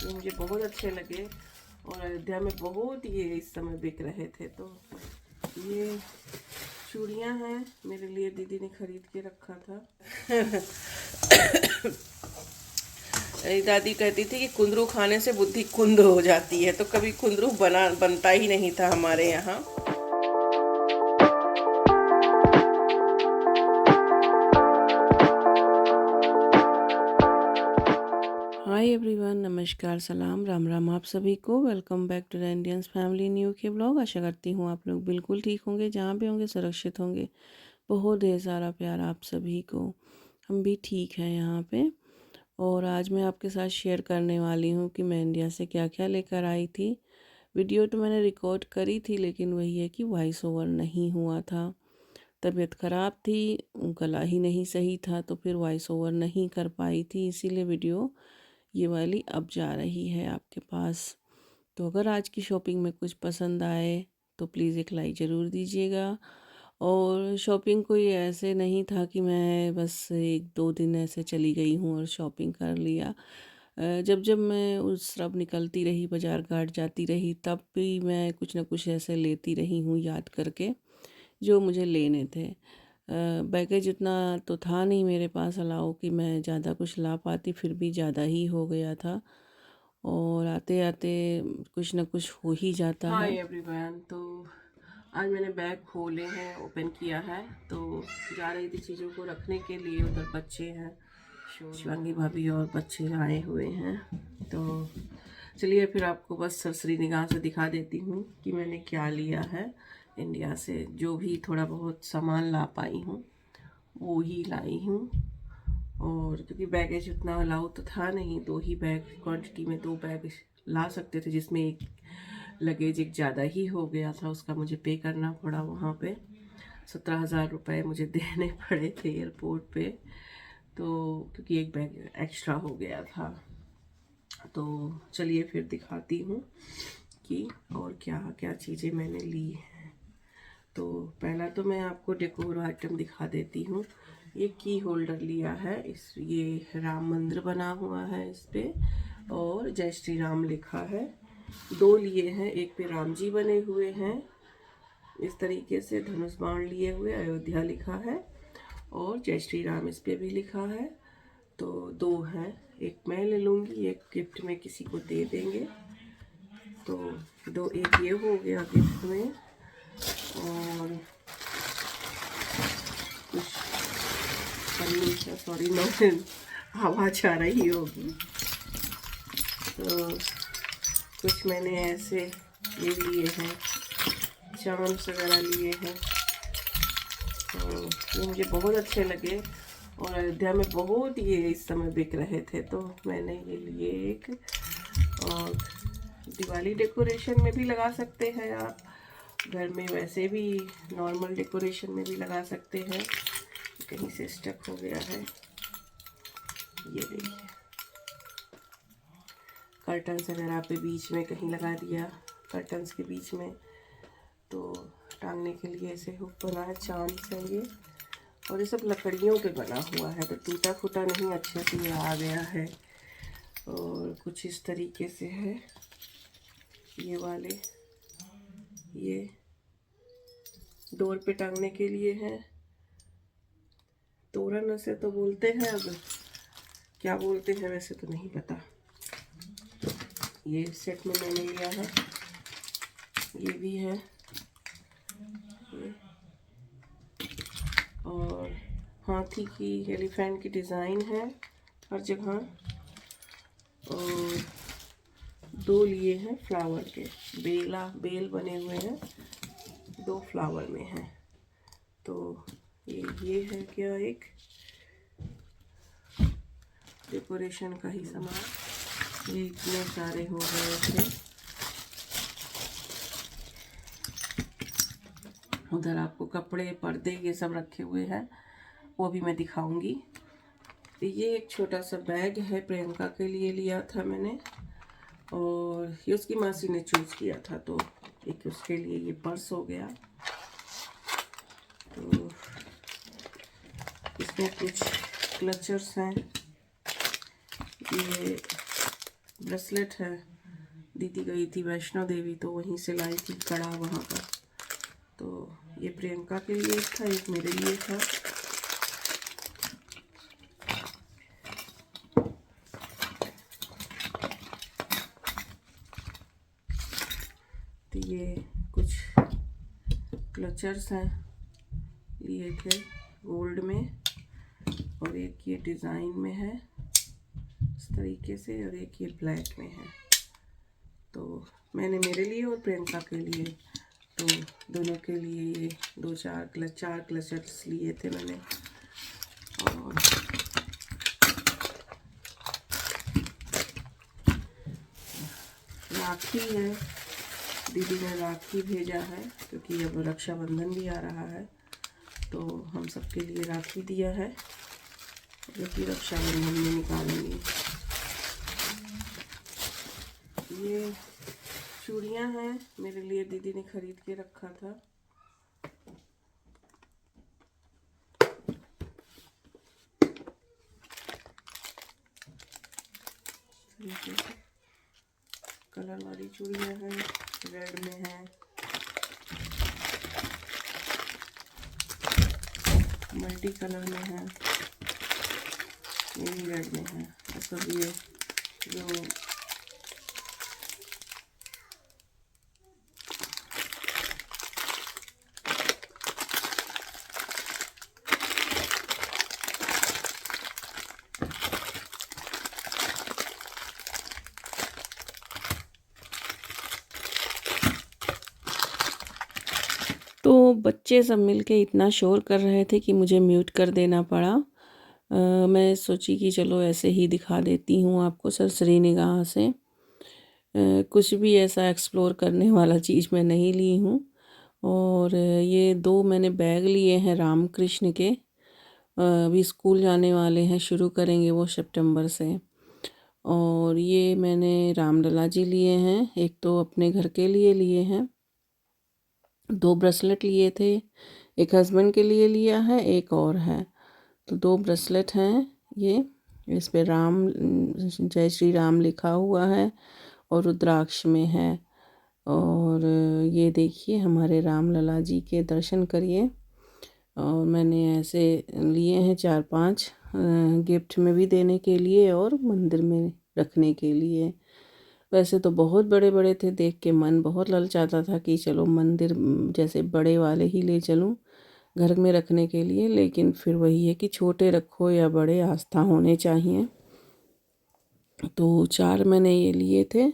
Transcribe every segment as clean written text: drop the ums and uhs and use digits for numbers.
ये मुझे बहुत अच्छे लगे और अयोध्या में बहुत ये इस समय बिक रहे थे। तो ये चूड़ियाँ हैं, मेरे लिए दीदी ने खरीद के रखा था। दादी कहती थी कि कुंदरू खाने से बुद्धि कुंद हो जाती है, तो कभी कुंदरू बनता ही नहीं था हमारे यहाँ। हाय एवरीवन, नमस्कार, सलाम, राम राम आप सभी को। Welcome back to the Indians family new के ब्लॉग। आशा करती हूँ आप लोग बिल्कुल ठीक होंगे, जहाँ भी होंगे सुरक्षित होंगे। बहुत ढेर सारा प्यार आप सभी को। हम भी ठीक हैं यहाँ पे। और आज मैं आपके साथ शेयर करने वाली हूँ कि मैं इंडिया से क्या क्या लेकर आई थी। वीडियो तो मैंने रिकॉर्ड करी थी, लेकिन वही है कि वॉइस ओवर नहीं हुआ था। तबीयत ख़राब थी, गला ही नहीं सही था, तो फिर वॉइस ओवर नहीं कर पाई थी। इसीलिए वीडियो ये वाली अब जा रही है आपके पास। तो अगर आज की शॉपिंग में कुछ पसंद आए तो प्लीज़ एक लाइक ज़रूर दीजिएगा। और शॉपिंग कोई ऐसे नहीं था कि मैं बस 1-2 दिन ऐसे चली गई हूँ और शॉपिंग कर लिया। जब जब मैं उस तरफ निकलती रही, बाज़ार घाट जाती रही, तब भी मैं कुछ ना कुछ ऐसे लेती रही हूँ याद करके जो मुझे लेने थे। बैगेज उतना तो था नहीं मेरे पास अलाउ कि मैं ज़्यादा कुछ ला पाती, फिर भी ज़्यादा ही हो गया था। और आते आते कुछ ना कुछ हो ही जाता है। हाय एवरीवन, तो आज मैंने बैग खोले हैं, ओपन किया है, तो जा रही थी चीज़ों को रखने के लिए। उधर बच्चे हैं, शिवांगी भाभी और बच्चे आए हुए हैं। तो चलिए फिर आपको बस सरसरी निगाह से दिखा देती हूँ कि मैंने क्या लिया है इंडिया से। जो भी थोड़ा बहुत सामान ला पाई हूँ वो ही लाई हूँ। और क्योंकि बैगेज उतना अलाउ तो था नहीं, 2 ही बैग क्वांटिटी में 2 बैग ला सकते थे, जिसमें एक लगेज एक ज़्यादा ही हो गया था। उसका मुझे पे करना पड़ा वहाँ पे। 17,000 रुपये मुझे देने पड़े थे एयरपोर्ट पे, तो क्योंकि एक बैग एक्स्ट्रा हो गया था। तो चलिए फिर दिखाती हूँ कि और क्या क्या चीज़ें मैंने ली हैं। तो पहला तो मैं आपको डेकोर आइटम दिखा देती हूँ। ये की होल्डर लिया है, ये राम मंदिर बना हुआ है इस पे और जय श्री राम लिखा है। 2 लिए हैं, एक पे राम जी बने हुए हैं इस तरीके से, धनुष बाण लिए हुए, अयोध्या लिखा है और जय श्री राम इस पे भी लिखा है। तो 2 हैं, एक मैं ले लूँगी, एक गिफ्ट में किसी को दे देंगे। तो 2, एक ये हो गया गिफ्ट में। और कुछ पन्नी का, सॉरी नो आवाज़ आ रही होगी। तो कुछ मैंने ऐसे ये लिए हैं, चाम्स वगैरह लिए हैं। तो ये मुझे बहुत अच्छे लगे और अयोध्या में बहुत ये इस समय बिक रहे थे, तो मैंने ये लिए एक। और दिवाली डेकोरेशन में भी लगा सकते हैं आप, घर में वैसे भी नॉर्मल डेकोरेशन में भी लगा सकते हैं। कहीं से स्टक हो गया है, ये देखिए। कर्टन्स वगैरह पे बीच में कहीं लगा दिया, कर्टन्स के बीच में, तो टांगने के लिए ऐसे हुक बना है, चांद से ये। और ये सब लकड़ियों पे बना हुआ है, तो टूटा फूटा नहीं, अच्छे से ये आ गया है। और कुछ इस तरीके से है ये वाले, ये डोर पे टांगने के लिए है। तोरण से तो बोलते हैं, अब क्या बोलते हैं वैसे तो नहीं पता। ये सेट में मैंने लिया है, ये भी है ये। और हाथी की, एलिफेंट की डिज़ाइन है हर जगह। और 2 लिए हैं फ्लावर के, बेल बने हुए हैं, 2 फ्लावर में हैं। तो ये है क्या, एक डेकोरेशन का ही सामान। ये इतने सारे हो गए थे। उधर आपको कपड़े, पर्दे ये सब रखे हुए हैं, वो भी मैं दिखाऊंगी। ये एक छोटा सा बैग है, प्रियंका के लिए लिया था मैंने, और ये उसकी मासी ने चूज़ किया था, तो एक उसके लिए ये पर्स हो गया। तो इसमें कुछ क्लचर्स हैं, ये ब्रेसलेट है, दीदी गई थी वैष्णो देवी तो वहीं से लाई थी कड़ा वहाँ का। तो ये प्रियंका के लिए था, एक मेरे लिए था। तो ये कुछ क्लचर्स हैं, लिए थे गोल्ड में, और एक ये डिज़ाइन में है इस तरीके से, और एक ये ब्लैक में है। तो मैंने मेरे लिए और प्रियंका के लिए, तो दोनों के लिए ये चार क्लचर्स लिए थे मैंने। और राखी है, दीदी ने राखी भेजा है क्योंकि अब रक्षाबंधन भी आ रहा है, तो हम सबके लिए राखी दिया है जो कि रक्षाबंधन में निकालेंगे। ये चूड़ियाँ हैं, मेरे लिए दीदी ने खरीद के रखा था। कलर वाली चूड़ियाँ हैं, रेड में है, मल्टी कलर में है, ये भी रेड में है। और सब ये जो तो बच्चे सब मिलके इतना शोर कर रहे थे कि मुझे म्यूट कर देना पड़ा। मैं सोची कि चलो ऐसे ही दिखा देती हूँ आपको सरसरी निगाह से। कुछ भी ऐसा एक्सप्लोर करने वाला चीज़ मैं नहीं ली हूँ। और ये 2 मैंने बैग लिए हैं रामकृष्ण के, अभी स्कूल जाने वाले हैं, शुरू करेंगे वो सितंबर से। और ये मैंने रामलला जी लिए हैं, एक तो अपने घर के लिए हैं, 2 ब्रेसलेट लिए थे, एक हस्बैंड के लिए लिया है, एक और है। तो 2 ब्रेसलेट हैं ये, इस पे राम जय श्री राम लिखा हुआ है और रुद्राक्ष में है। और ये देखिए हमारे रामलला जी के दर्शन करिए। और मैंने ऐसे लिए हैं 4-5, गिफ्ट में भी देने के लिए और मंदिर में रखने के लिए। वैसे तो बहुत बड़े बड़े थे, देख के मन बहुत ललचाता था कि चलो मंदिर जैसे बड़े वाले ही ले चलूं घर में रखने के लिए, लेकिन फिर वही है कि छोटे रखो या बड़े, आस्था होने चाहिए। तो 4 मैंने ये लिए थे।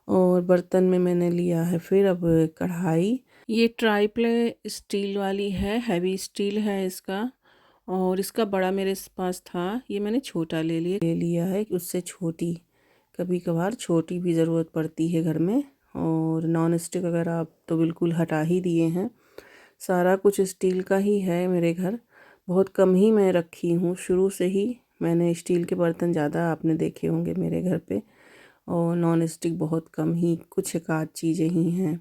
और बर्तन में मैंने लिया है फिर अब कढ़ाई। ये ट्राईप्ले स्टील वाली है, हैवी स्टील है इसका। और इसका बड़ा मेरे पास था, ये मैंने छोटा ले लिया है, उससे छोटी, कभी कभार छोटी भी ज़रूरत पड़ती है घर में। और नॉन स्टिक वगैरह आप तो बिल्कुल हटा ही दिए हैं, सारा कुछ स्टील का ही है मेरे घर। बहुत कम ही मैं रखी हूँ, शुरू से ही मैंने स्टील के बर्तन ज़्यादा आपने देखे होंगे मेरे घर पे, और नॉन स्टिक बहुत कम ही, कुछ एक आध चीज़ें ही हैं।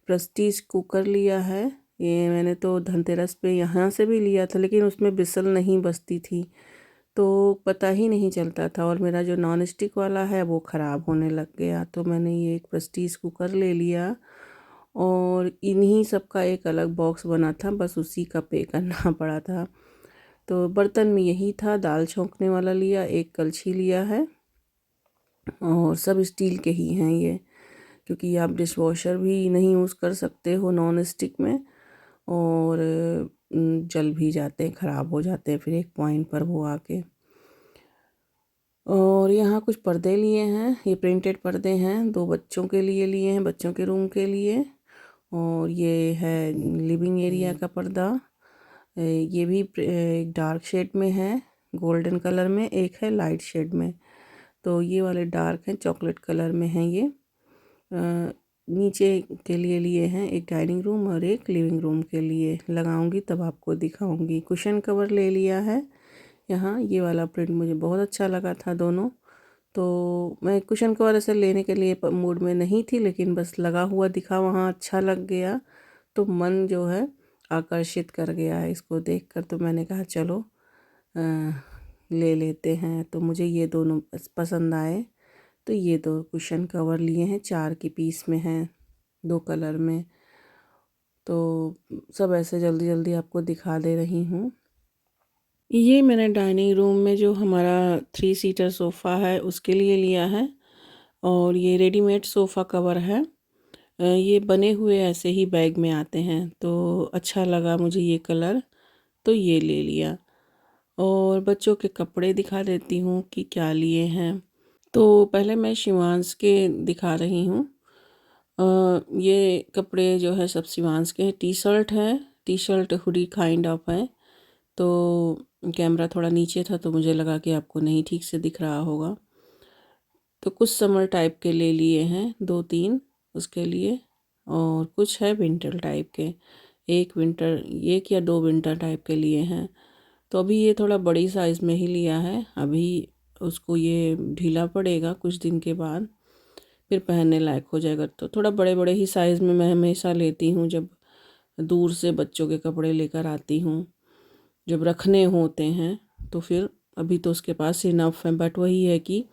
प्रेस्टीज कुकर लिया है, ये मैंने तो धनतेरस पे यहाँ से भी लिया था, लेकिन उसमें बिसल नहीं बसती थी तो पता ही नहीं चलता था, और मेरा जो नॉन स्टिक वाला है वो ख़राब होने लग गया। तो मैंने ये एक प्रेस्टीज कुकर ले लिया, और इन्हीं सब का एक अलग बॉक्स बना था, बस उसी का पे करना पड़ा था। तो बर्तन में यही था, दाल छौंकने वाला लिया, एक कलछी लिया है, और सब स्टील के ही हैं ये, क्योंकि आप डिश वॉशर भी नहीं यूज़ कर सकते हो नॉन स्टिक में, और जल भी जाते हैं, ख़राब हो जाते हैं फिर एक पॉइंट पर वो आके। और यहाँ कुछ पर्दे लिए हैं, ये प्रिंटेड पर्दे हैं, 2 बच्चों के लिए हैं, बच्चों के रूम के लिए। और ये है लिविंग एरिया का पर्दा, ये भी एक डार्क शेड में है, गोल्डन कलर में, एक है लाइट शेड में। तो ये वाले डार्क हैं, चॉकलेट कलर में हैं ये। नीचे के लिए हैं, एक डाइनिंग रूम और एक लिविंग रूम के लिए। लगाऊंगी तब आपको दिखाऊंगी। कुशन कवर ले लिया है यहाँ, ये वाला प्रिंट मुझे बहुत अच्छा लगा था दोनों। तो मैं कुशन कवर ऐसे लेने के लिए मूड में नहीं थी, लेकिन बस लगा हुआ दिखा वहाँ, अच्छा लग गया तो मन जो है आकर्षित कर गया है इसको देखकर। तो मैंने कहा चलो ले लेते हैं। तो मुझे ये दोनों पसंद आए, तो ये 2 कुशन कवर लिए हैं, 4 के पीस में हैं, 2 कलर में। तो सब ऐसे जल्दी जल्दी आपको दिखा दे रही हूँ। ये मैंने डाइनिंग रूम में जो हमारा 3 सीटर सोफ़ा है उसके लिए लिया है, और ये रेडीमेड सोफ़ा कवर है। ये बने हुए ऐसे ही बैग में आते हैं, तो अच्छा लगा मुझे ये कलर, तो ये ले लिया। और बच्चों के कपड़े दिखा देती हूँ कि क्या लिए हैं। तो पहले मैं शिवांश के दिखा रही हूँ। ये कपड़े जो है सब शिवांश के हैं। टी शर्ट है, T shirt hoodie kind of है। तो कैमरा थोड़ा नीचे था तो मुझे लगा कि आपको नहीं ठीक से दिख रहा होगा। तो कुछ समर टाइप के ले लिए हैं, 2-3 उसके लिए, और कुछ है विंटर टाइप के। एक या 2 विंटर टाइप के लिए हैं। तो अभी ये थोड़ा बड़ी साइज़ में ही लिया है। अभी उसको ये ढीला पड़ेगा कुछ दिन के बाद, फिर पहनने लायक हो जाएगा। तो थोड़ा बड़े बड़े ही साइज़ में मैं हमेशा लेती हूँ जब दूर से बच्चों के कपड़े लेकर आती हूँ, जब रखने होते हैं तो फिर। अभी तो उसके पास इनफ है, बट वही है कि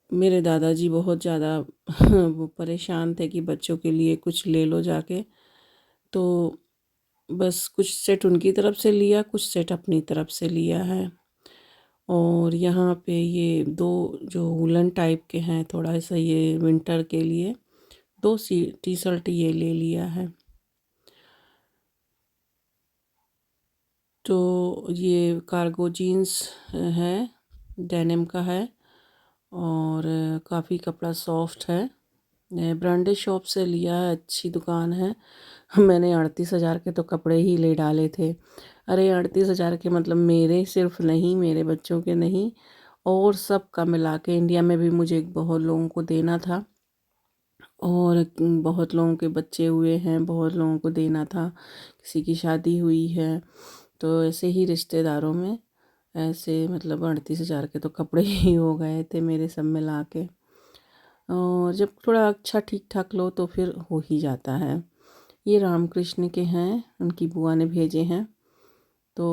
मेरे दादाजी बहुत ज़्यादा वो परेशान थे कि बच्चों के लिए कुछ ले लो जाके। तो बस कुछ सेट उनकी तरफ से लिया, कुछ सेट अपनी तरफ से लिया है। और यहाँ पे ये 2 जो वूलन टाइप के हैं, थोड़ा सा ये विंटर के लिए 2 टी शर्ट ये ले लिया है। तो ये कार्गो जीन्स है, डेनिम का है, और काफ़ी कपड़ा सॉफ्ट है। ब्रांडेड शॉप से लिया है, अच्छी दुकान है। मैंने 38,000 के तो कपड़े ही ले डाले थे। अरे 38,000 के मतलब मेरे सिर्फ नहीं, मेरे बच्चों के नहीं, और सब का मिला के इंडिया में भी मुझे बहुत लोगों को देना था, और बहुत लोगों के बच्चे हुए हैं, बहुत लोगों को देना था, किसी की शादी हुई है। तो ऐसे ही रिश्तेदारों में ऐसे मतलब 38,000 के तो कपड़े ही हो गए थे मेरे सब मिला के। और जब थोड़ा अच्छा ठीक ठाक लो तो फिर हो ही जाता है। ये रामकृष्ण के हैं, उनकी बुआ ने भेजे हैं। तो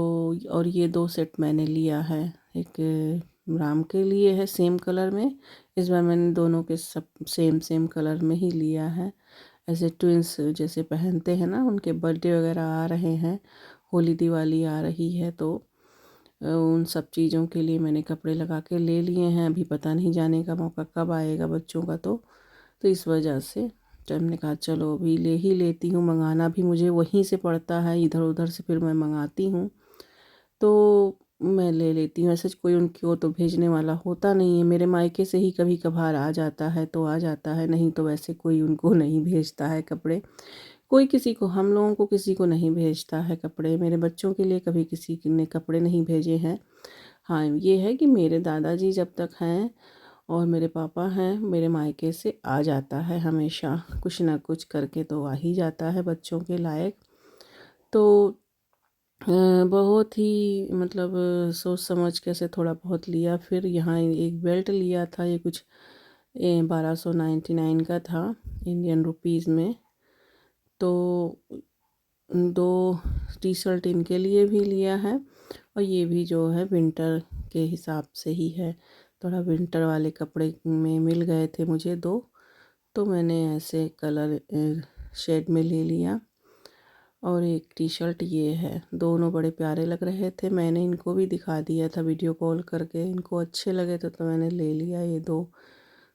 और ये 2 सेट मैंने लिया है। एक राम के लिए है सेम कलर में, इस बार मैंने दोनों के सब सेम सेम कलर में ही लिया है। ऐसे ट्विंस जैसे पहनते हैं ना, उनके बर्थडे वगैरह आ रहे हैं, होली दिवाली आ रही है, तो उन सब चीज़ों के लिए मैंने कपड़े लगा के ले लिए हैं। अभी पता नहीं जाने का मौका कब आएगा बच्चों का, तो इस वजह से तो हमने कहा चलो अभी ले ही लेती हूँ। मंगाना भी मुझे वहीं से पड़ता है, इधर उधर से फिर मैं मंगाती हूँ, तो मैं ले लेती हूँ। ऐसे कोई उनको तो भेजने वाला होता नहीं है। मेरे मायके से ही कभी कभार आ जाता है तो आ जाता है, नहीं तो वैसे कोई उनको नहीं भेजता है कपड़े। कोई किसी को, हम लोगों को किसी को नहीं भेजता है कपड़े। मेरे बच्चों के लिए कभी किसी ने कपड़े नहीं भेजे हैं। हाँ, ये है कि मेरे दादाजी जब तक हैं और मेरे पापा हैं, मेरे मायके से आ जाता है हमेशा, कुछ ना कुछ करके तो आ ही जाता है बच्चों के लायक। तो बहुत ही मतलब सोच समझ के से थोड़ा बहुत लिया। फिर यहाँ एक बेल्ट लिया था, ये कुछ 1299 का था इंडियन रुपीज़ में। तो 2 टी शर्ट इनके लिए भी लिया है, और ये भी जो है विंटर के हिसाब से ही है। थोड़ा विंटर वाले कपड़े में मिल गए थे मुझे 2, तो मैंने ऐसे कलर शेड में ले लिया। और एक टी शर्ट ये है, दोनों बड़े प्यारे लग रहे थे। मैंने इनको भी दिखा दिया था वीडियो कॉल करके, इनको अच्छे लगे तो मैंने ले लिया ये 2।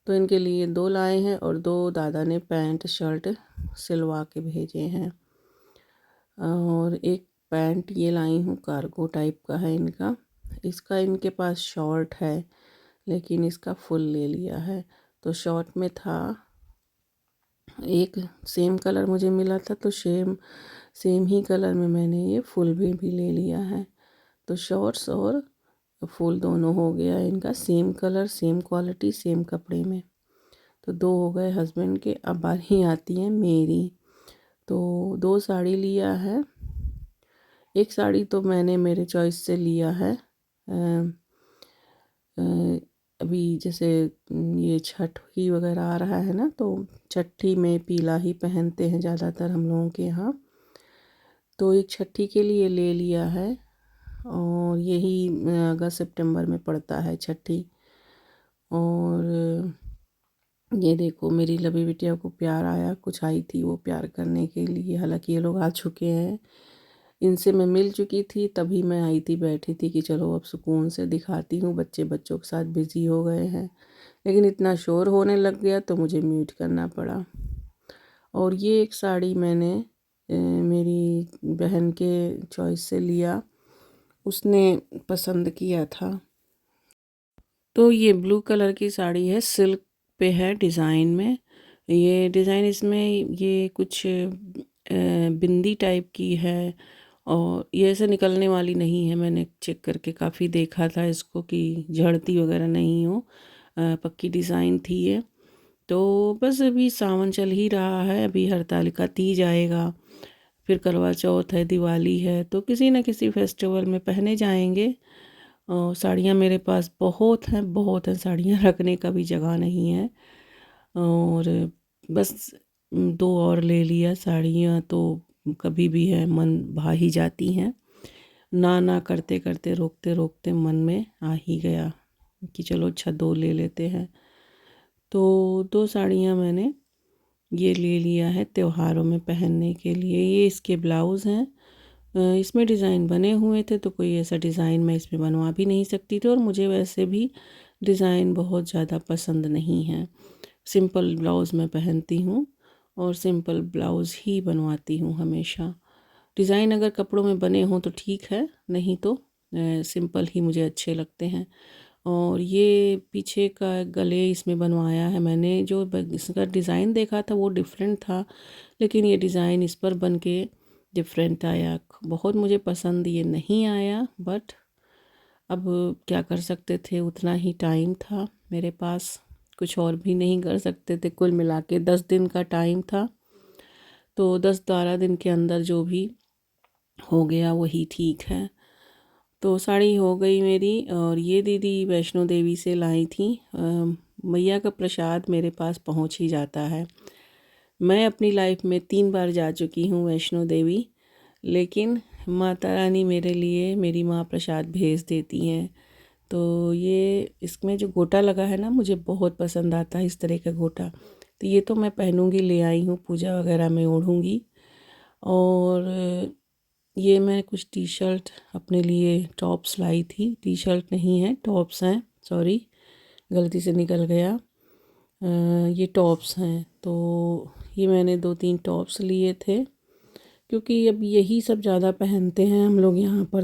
तो इनके लिए 2 लाए हैं, और 2 दादा ने पैंट शर्ट सिलवा के भेजे हैं। और एक पैंट ये लाई हूँ, कार्गो टाइप का है इनका। इसका इनके पास शॉर्ट है, लेकिन इसका फुल ले लिया है। तो शॉर्ट में था, एक सेम कलर मुझे मिला था, तो सेम सेम ही कलर में मैंने ये फुल भी ले लिया है। तो शॉर्ट्स और फुल दोनों हो गया इनका same colour, same quality, same कपड़े में। तो 2 हो गए हस्बैंड के। अब बारी आती है मेरी। तो 2 साड़ी लिया है। एक साड़ी तो मैंने मेरे चॉइस से लिया है। अ, अभी जैसे ये छठी वगैरह आ रहा है ना, तो छठी में पीला ही पहनते हैं ज़्यादातर हम लोगों के यहाँ। तो एक छठी के लिए ले लिया है, और यही अगस्त सितंबर में पड़ता है छठी। और ये देखो मेरी लवी बिटिया को प्यार आया, कुछ आई थी वो प्यार करने के लिए। हालांकि ये लोग आ चुके हैं, इनसे मैं मिल चुकी थी, तभी मैं आई थी, बैठी थी कि चलो अब सुकून से दिखाती हूँ। बच्चे बच्चों के साथ बिज़ी हो गए हैं, लेकिन इतना शोर होने लग गया तो मुझे म्यूट करना पड़ा। और ये एक साड़ी मैंने मेरी बहन के चॉइस से लिया, उसने पसंद किया था। तो ये ब्लू कलर की साड़ी है, सिल्क पे है डिज़ाइन में। ये डिज़ाइन इसमें ये कुछ बिंदी टाइप की है, और ये ऐसे निकलने वाली नहीं है। मैंने चेक करके काफ़ी देखा था इसको कि झड़ती वगैरह नहीं हो, पक्की डिज़ाइन थी ये। तो बस अभी सावन चल ही रहा है, अभी हरतालिका तीज आएगा, फिर करवा चौथ है, दिवाली है, तो किसी न किसी फेस्टिवल में पहने जाएंगे। और साड़ियाँ मेरे पास बहुत हैं साड़ियाँ, रखने का भी जगह नहीं है। और बस दो और ले लिया साड़ियाँ, तो कभी भी है मन भा ही जाती हैं। ना ना करते करते रोकते रोकते मन में आ ही गया कि चलो अच्छा दो ले लेते हैं। तो दो साड़ियाँ मैंने ये ले लिया है त्योहारों में पहनने के लिए। ये इसके ब्लाउज़ हैं, इसमें डिज़ाइन बने हुए थे, तो कोई ऐसा डिज़ाइन मैं इसमें बनवा भी नहीं सकती थी, और मुझे वैसे भी डिज़ाइन बहुत ज़्यादा पसंद नहीं है। सिंपल ब्लाउज़ मैं पहनती हूँ और सिंपल ब्लाउज़ ही बनवाती हूँ हमेशा। डिज़ाइन अगर कपड़ों में बने हों तो ठीक है, नहीं तो सिंपल ही मुझे अच्छे लगते हैं। और ये पीछे का गले इसमें बनवाया है मैंने, जो इसका डिज़ाइन देखा था वो डिफरेंट था, लेकिन ये डिज़ाइन इस पर बन के डिफरेंट आया। बहुत मुझे पसंद ये नहीं आया, बट अब क्या कर सकते थे, उतना ही टाइम था मेरे पास, कुछ और भी नहीं कर सकते थे। कुल मिला के 10 दिन का टाइम था, तो 10-12 दिन के अंदर जो भी हो गया वही ठीक है। तो साड़ी हो गई मेरी। और ये दीदी वैष्णो देवी से लाई थी। मैया का प्रसाद मेरे पास पहुंच ही जाता है। मैं अपनी लाइफ में 3 बार जा चुकी हूँ वैष्णो देवी, लेकिन माता रानी मेरे लिए, मेरी माँ प्रसाद भेज देती हैं। तो ये इसमें जो गोटा लगा है ना, मुझे बहुत पसंद आता है इस तरह का गोटा। तो ये तो मैं पहनूंगी, ले आई हूँ, पूजा वगैरह में ओढ़ूंगी। और ये मैं कुछ टी शर्ट अपने लिए, टॉप्स लाई थी, टी शर्ट नहीं है टॉप्स हैं, सॉरी गलती से निकल गया। ये टॉप्स हैं, तो ये मैंने 2-3 टॉप्स लिए थे, क्योंकि अब यही सब ज़्यादा पहनते हैं हम लोग यहाँ पर।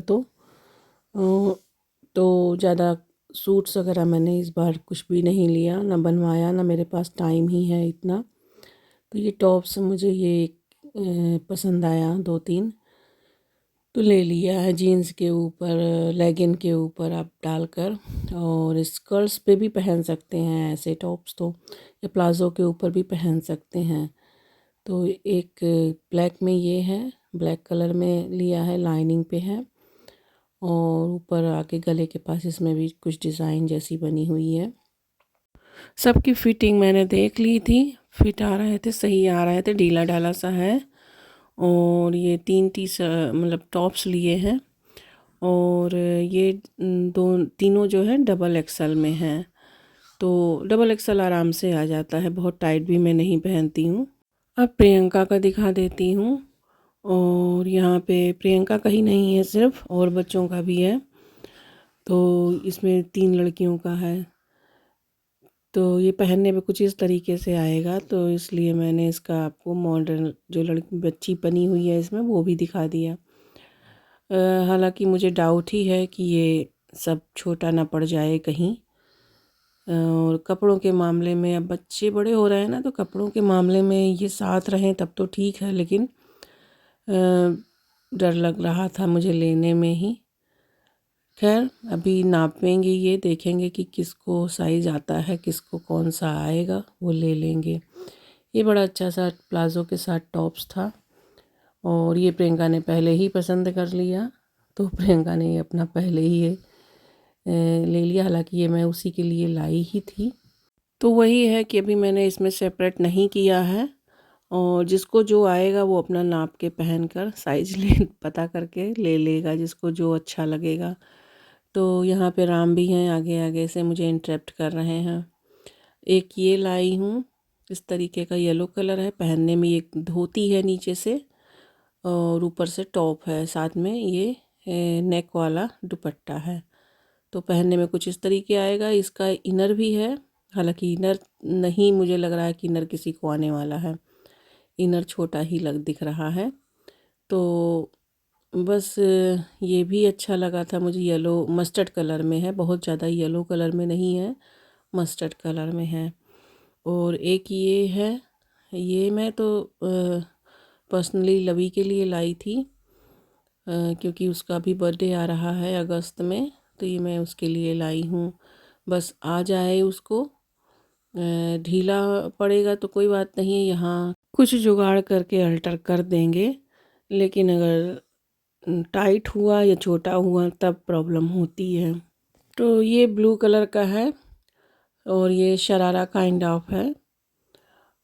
तो ज़्यादा सूट्स वगैरह मैंने इस बार कुछ भी नहीं लिया, ना बनवाया, ना मेरे पास टाइम ही है इतना। तो ये टॉप्स मुझे ये पसंद आया 2-3, तो ले लिया है। जीन्स के ऊपर, लेगिन के ऊपर आप डालकर, और स्कर्ट्स पे भी पहन सकते हैं ऐसे टॉप्स, तो या प्लाज़ो के ऊपर भी पहन सकते हैं। तो एक ब्लैक में ये है, ब्लैक कलर में लिया है, लाइनिंग पे है, और ऊपर आके गले के पास इसमें भी कुछ डिज़ाइन जैसी बनी हुई है। सबकी फिटिंग मैंने देख ली थी, फिट आ रहे थे, सही आ रहे थे, ढीला ढाला सा है। और ये 3 मतलब टॉप्स लिए हैं, और ये दो तीनों जो है डबल एक्सल में हैं। तो डबल एक्सल आराम से आ जाता है, बहुत टाइट भी मैं नहीं पहनती हूँ। अब प्रियंका का दिखा देती हूँ। और यहाँ पे प्रियंका का ही नहीं है सिर्फ, और बच्चों का भी है। तो इसमें 3 लड़कियों का है, तो ये पहनने में कुछ इस तरीके से आएगा, तो इसलिए मैंने इसका आपको मॉडल जो लड़की बच्ची बनी हुई है इसमें वो भी दिखा दिया। हालांकि मुझे डाउट ही है कि ये सब छोटा ना पड़ जाए कहीं। और कपड़ों के मामले में अब बच्चे बड़े हो रहे हैं ना, तो कपड़ों के मामले में ये साथ रहें तब तो ठीक है, लेकिन डर लग रहा था मुझे लेने में ही। खैर अभी नापेंगे, ये देखेंगे कि किसको साइज़ आता है, किसको कौन सा आएगा, वो ले लेंगे। ये बड़ा अच्छा सा प्लाज़ो के साथ टॉप्स था, और ये प्रियंका ने पहले ही पसंद कर लिया, तो प्रियंका ने अपना पहले ही ये ले लिया। हालांकि ये मैं उसी के लिए लाई ही थी। तो वही है कि अभी मैंने इसमें सेपरेट नहीं किया है, और जिसको जो आएगा वो अपना नाप के पहन कर साइज ले पता करके ले लेगा, जिसको जो अच्छा लगेगा। तो यहाँ पे राम भी हैं, आगे आगे से मुझे इंटरप्ट कर रहे हैं। एक ये लाई हूँ, इस तरीके का येलो कलर है, पहनने में एक धोती है नीचे से और ऊपर से टॉप है, साथ में ये नेक वाला दुपट्टा है। तो पहनने में कुछ इस तरीके आएगा। इसका इनर भी है, हालांकि इनर नहीं, मुझे लग रहा है कि इनर किसी को आने वाला है, इनर छोटा ही दिख रहा है। तो बस ये भी अच्छा लगा था मुझे। येलो मस्टर्ड कलर में है, बहुत ज़्यादा येलो कलर में नहीं है, मस्टर्ड कलर में है। और एक ये है, ये मैं तो पर्सनली लवी के लिए लाई थी, क्योंकि उसका भी बर्थडे आ रहा है अगस्त में, तो ये मैं उसके लिए लाई हूँ। बस आ जाए उसको, ढीला पड़ेगा तो कोई बात नहीं है, यहाँ कुछ जुगाड़ करके अल्टर कर देंगे। लेकिन अगर टाइट हुआ या छोटा हुआ तब प्रॉब्लम होती है। तो ये ब्लू कलर का है और ये शरारा काइंड ऑफ है,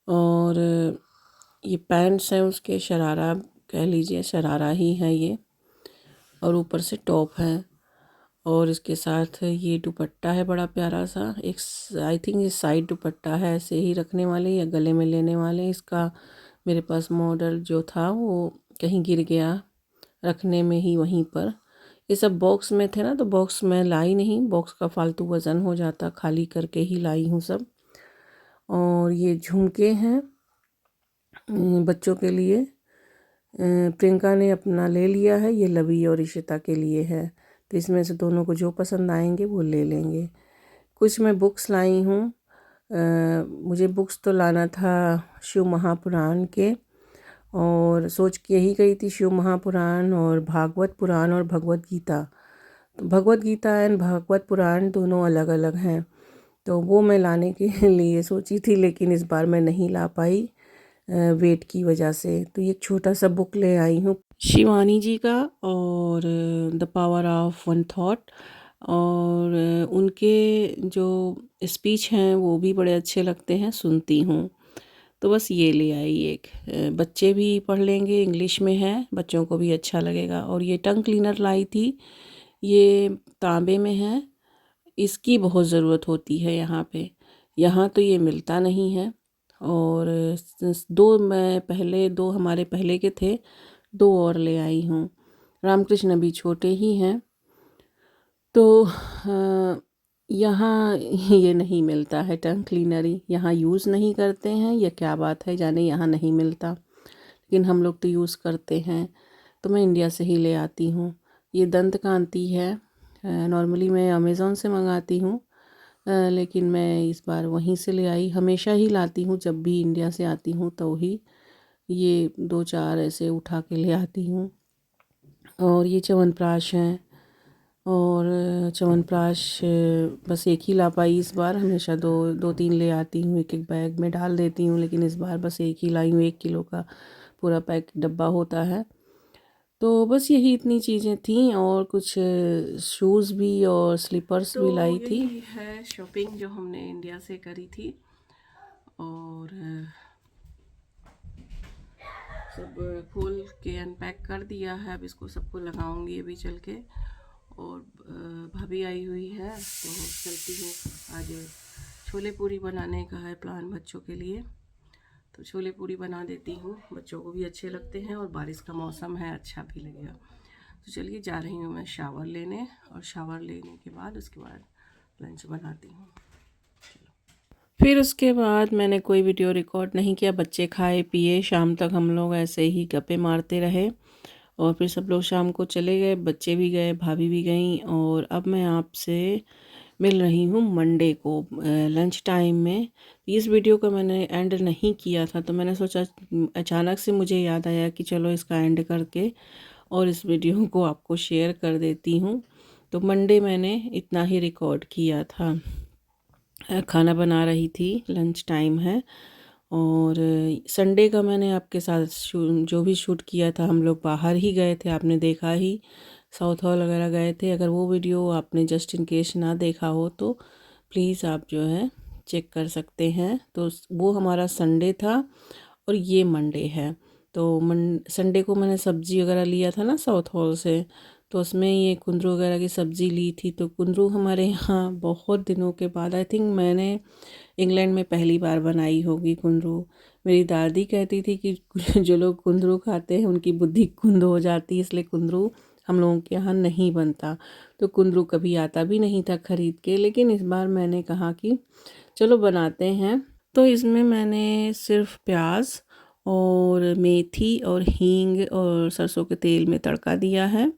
और ये पैंट्स हैं उसके, शरारा कह लीजिए, शरारा ही है ये, और ऊपर से टॉप है। और इसके साथ ये दुपट्टा है बड़ा प्यारा सा, एक आई थिंक ये साइड दुपट्टा है, ऐसे ही रखने वाले या गले में लेने वाले। इसका मेरे पास मॉडल जो था वो कहीं गिर गया रखने में ही, वहीं पर। ये सब बॉक्स में थे ना, तो बॉक्स में लाई नहीं, बॉक्स का फालतू वज़न हो जाता, खाली करके ही लाई हूँ सब। और ये झुमके हैं बच्चों के लिए, प्रियंका ने अपना ले लिया है, ये लवी और इशिता के लिए है। तो इसमें से दोनों को जो पसंद आएंगे वो ले लेंगे। कुछ मैं बुक्स लाई हूँ, मुझे बुक्स तो लाना था शिव महापुराण के, और सोच के यही गई थी शिव महापुराण और भागवत पुराण और भगवत गीता। तो भगवत गीता एंड भागवत पुराण दोनों अलग अलग हैं, तो वो मैं लाने के लिए सोची थी, लेकिन इस बार मैं नहीं ला पाई वेट की वजह से। तो ये छोटा सा बुक ले आई हूँ शिवानी जी का, और the power of one thought, और उनके जो स्पीच हैं वो भी बड़े अच्छे लगते हैं, सुनती हूँ। तो बस ये ले आई एक, बच्चे भी पढ़ लेंगे, इंग्लिश में है, बच्चों को भी अच्छा लगेगा। और ये टंग क्लीनर लाई थी, ये तांबे में है, इसकी बहुत ज़रूरत होती है यहाँ पे, यहाँ तो ये मिलता नहीं है। और दो मैं पहले, दो हमारे पहले के थे, दो और ले आई हूँ। रामकृष्ण अभी छोटे ही हैं, तो यहाँ ये नहीं मिलता है टंग क्लीनर, यहाँ यूज़ नहीं करते हैं, या क्या बात है जाने, यहाँ नहीं मिलता, लेकिन हम लोग तो यूज़ करते हैं, तो मैं इंडिया से ही ले आती हूँ। ये दंत कांति है, नॉर्मली मैं अमेज़ोन से मंगाती हूँ, लेकिन मैं इस बार वहीं से ले आई। हमेशा ही लाती हूँ, जब भी इंडिया से आती हूँ तो ही ये 2-4 ऐसे उठा के ले आती हूँ। और ये च्यवनप्राश हैं, और च्यवनप्राश बस एक ही ला पाई इस बार, हमेशा 2-3 ले आती हूँ, एक एक बैग में डाल देती हूँ, लेकिन इस बार बस एक ही लाई हूँ, 1 किलो का पूरा पैक डब्बा होता है। तो बस यही इतनी चीज़ें थीं, और कुछ शूज़ भी और स्लीपर्स भी लाई थी। यही है शॉपिंग जो हमने इंडिया से करी थी, और सब खोल के अनपैक कर दिया है। अब इसको सबको लगाऊंगी अभी चल के। और भाभी आई हुई है तो चलती हूँ, आज छोले पूरी बनाने का है प्लान बच्चों के लिए, तो छोले पूरी बना देती हूँ, बच्चों को भी अच्छे लगते हैं और बारिश का मौसम है, अच्छा भी लगेगा। तो चलिए जा रही हूँ मैं शावर लेने, और शावर लेने के बाद उसके बाद लंच बनाती हूँ। फिर उसके बाद मैंने कोई वीडियो रिकॉर्ड नहीं किया, बच्चे खाए पिए, शाम तक हम लोग ऐसे ही गप्पे मारते रहे, और फिर सब लोग शाम को चले गए, बच्चे भी गए, भाभी भी गई। और अब मैं आपसे मिल रही हूँ मंडे को लंच टाइम में। इस वीडियो का मैंने एंड नहीं किया था, तो मैंने सोचा, अचानक से मुझे याद आया कि चलो इसका एंड करके और इस वीडियो को आपको शेयर कर देती हूँ। तो मंडे मैंने इतना ही रिकॉर्ड किया था, खाना बना रही थी, लंच टाइम है। और संडे का मैंने आपके साथ जो भी शूट किया था, हम लोग बाहर ही गए थे, आपने देखा ही, साउथ हॉल वगैरह गए थे। अगर वो वीडियो आपने जस्ट इन केस ना देखा हो तो प्लीज़ आप जो है चेक कर सकते हैं। तो वो हमारा संडे था, और ये मंडे है। तो संडे को मैंने सब्ज़ी वगैरह लिया था ना साउथ हॉल से, तो उसमें ये कुंदरू वगैरह की सब्ज़ी ली थी। तो कुंदरू हमारे यहाँ बहुत दिनों के बाद, आई थिंक मैंने इंग्लैंड में पहली बार बनाई होगी कुंदरू। मेरी दादी कहती थी कि जो लोग कुंदरू खाते हैं उनकी बुद्धि कुंद हो जाती है, इसलिए कुंदरू हम लोगों के यहाँ नहीं बनता। तो कुंदरू कभी आता भी नहीं था ख़रीद के, लेकिन इस बार मैंने कहा कि चलो बनाते हैं। तो इसमें मैंने सिर्फ प्याज और मेथी और हींग और सरसों के तेल में तड़का दिया है,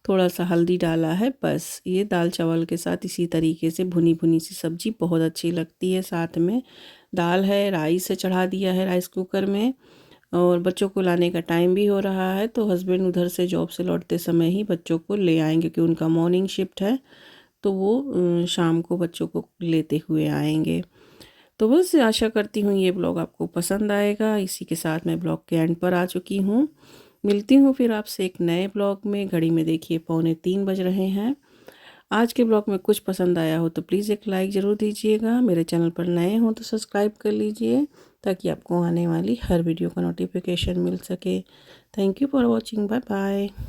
थोड़ा सा हल्दी डाला है, बस। ये दाल चावल के साथ इसी तरीके से भुनी भुनी सी सब्ज़ी बहुत अच्छी लगती है। साथ में दाल है, राइस है, चढ़ा दिया है राइस कुकर में। और बच्चों को लाने का टाइम भी हो रहा है, तो हस्बैंड उधर से जॉब से लौटते समय ही बच्चों को ले आएंगे, क्योंकि उनका मॉर्निंग शिफ्ट है। तो वो शाम को बच्चों को लेते हुए आएंगे। तो बस आशा करती हूँ ये ब्लॉग आपको पसंद आएगा। इसी के साथ मैं ब्लॉग के एंड पर आ चुकी हूँ। मिलती हूँ फिर आपसे एक नए ब्लॉग में। घड़ी में देखिए 2:45 बज रहे हैं। आज के ब्लॉग में कुछ पसंद आया हो तो प्लीज़ एक लाइक ज़रूर दीजिएगा। मेरे चैनल पर नए हो तो सब्सक्राइब कर लीजिए, ताकि आपको आने वाली हर वीडियो का नोटिफिकेशन मिल सके। Thank you for watching. Bye bye.